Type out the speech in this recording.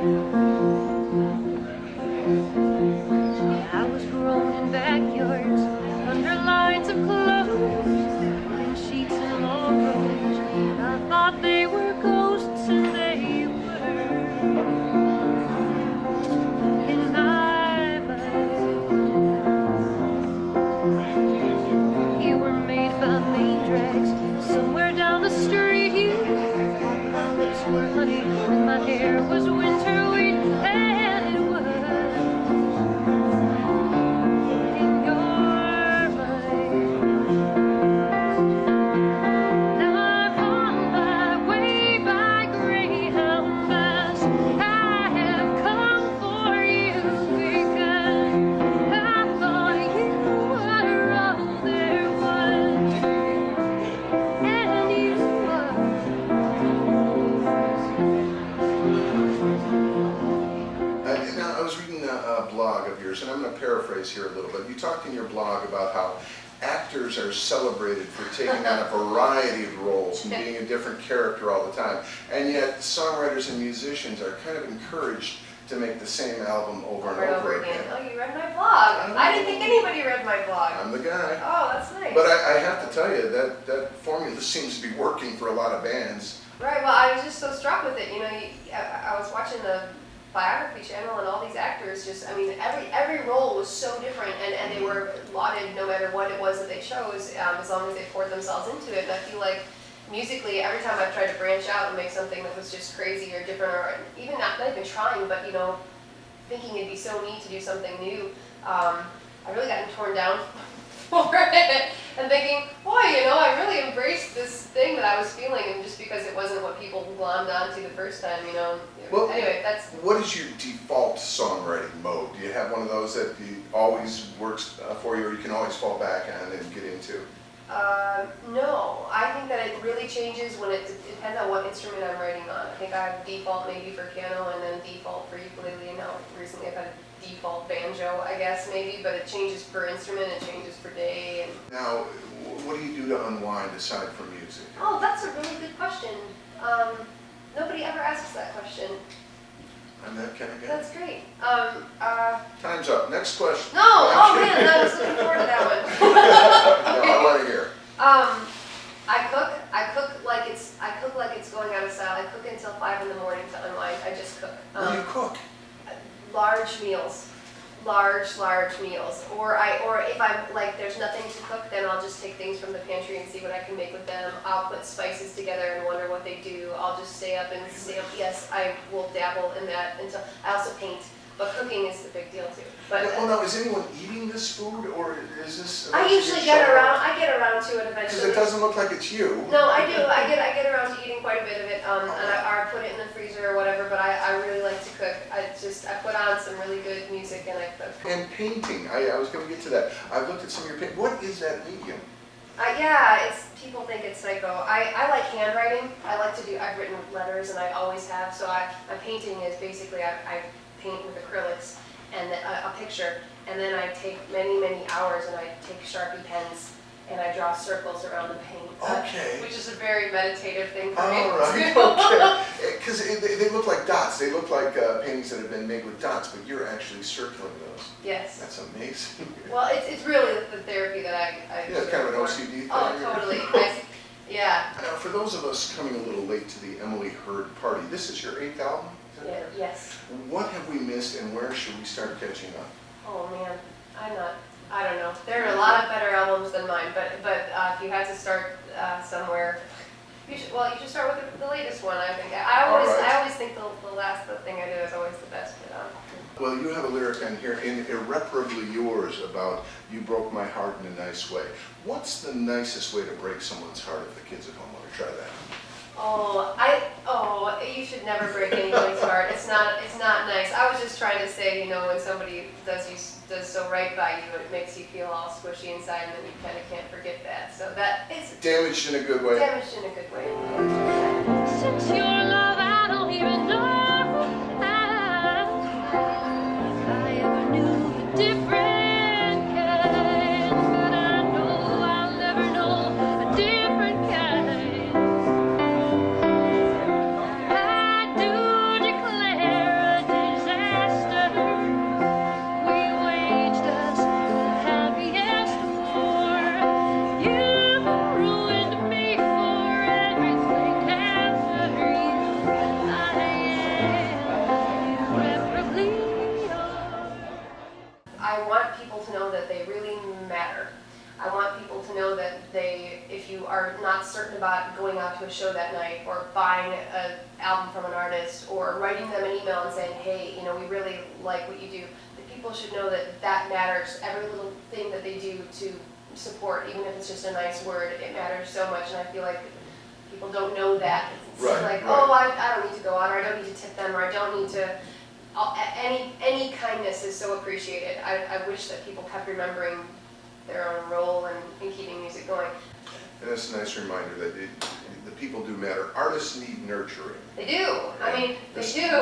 I was grown in backyards, under lines of clothes, in sheets and laurels. I thought they were ghosts, and they were in my mind. You were made by main drags somewhere down the street. My lips were honey, and my hair was winter wheat, and it was in your mind. Now I'm on my way by Greyhound bus. I have come for you because I thought you were all there was, and you were. Now, I was reading a blog of yours, and I'm going to paraphrase here a little bit. You talked in your blog about how actors are celebrated for taking on a variety of roles and being a different character all the time, and yet songwriters and musicians are kind of encouraged to make the same album over and over again. Oh, you read my blog. I didn't think anybody read my blog. I'm the guy. Oh, that's nice. But I have to tell you, that formula seems to be working for a lot of bands. Right, well, I was just so struck with it. You know, I was watching the biography channel, and all these actors just, I mean, every role was so different, and they were lauded no matter what it was that they chose, as long as they poured themselves into it. And I feel like musically, every time I've tried to branch out and make something that was just crazy or different, or even not even trying, but, you know, thinking it'd be so neat to do something new, I really gotten torn down for it, and thinking, boy, you know, I really embraced this thing that I was feeling, and just because it wasn't what people glommed onto the first time, you know. Well, anyway, that's... What is your default songwriting mode? Do you have one of those that always works for you, or you can always fall back on and get into? No, I think that it really changes when it depends on what instrument I'm writing on. I think I have default maybe for piano, and then default for ukulele, and now recently I've had a default banjo, I guess, maybe, but it changes per instrument, it changes per day. And Now, what do you do to unwind aside from music? oh, that's a really good question. Nobody ever asks that question. I'm that kind of guy. That's great. Time's up. Next question. No, oh man, I was looking forward to that one. No, I want to hear. I cook like it's going out of style. I cook until 5 in the morning to unwind. I just cook. What do you cook? Large meals. Large meals. Or if I'm like there's nothing to cook, then I'll just take things from the pantry and see what I can make with them. I'll put spices together and wonder what they do. I'll just stay up. Yes, I will dabble in that until I also paint. But cooking is the big deal too. But Now, is anyone eating this food, or is this? I usually get around. I get around to it eventually. Because it doesn't look like it's you. No, I do. I get around to eating quite a bit of it, and I put it in the freezer or whatever. But I really like to cook. I put on some really good music and I cook. And painting. I was going to get to that. I've looked at some of your paint. What is that medium? Yeah, people think it's psycho. I like handwriting. I've written letters, and I always have. So my painting is basically I paint with acrylics and a picture, and then I take many hours and I take Sharpie pens and I draw circles around the paint. Okay. Which is a very meditative thing for me. All right, okay. Because they look like dots. They look like paintings that have been made with dots, but you're actually circling those. Yes. That's amazing. Well, it's really the therapy that I yeah, it's kind of an OCD thing. Oh, totally. Yeah. Now, for those of us coming a little late to the Emily Hurd party, this is your 8th album? Yeah, yes. What have we missed, and where should we start catching up? Oh man, I don't know. There are a lot of better albums than mine, but if you had to start somewhere, you should start with the latest one. I think I always think the thing I did is always the best. Well, you have a lyric on here, in Irreparably Yours, about you broke my heart in a nice way. What's the nicest way to break someone's heart if the kids at home want to try that? You should never break anybody's heart. It's not nice. I was just trying to say, you know, when somebody does so right by you, it makes you feel all squishy inside, and then you kind of can't forget that. So that is damaged in a good way. Damaged in a good way. Since your love, I don't even know I ever knew a different kind, but I know I'll never know a different kind. I do declare the show that night, or buying an album from an artist, or writing them an email and saying, hey, you know, we really like what you do. The people should know that that matters. Every little thing that they do to support, even if it's just a nice word, it matters so much. And I feel like people don't know that. It's Right, like, right. oh, I don't need to go on, or I don't need to tip them, or I don't need to. Any kindness is so appreciated. I wish that people kept remembering their own role in keeping music going. And it's a nice reminder that the people do matter. Artists need nurturing. They do. I mean, they do.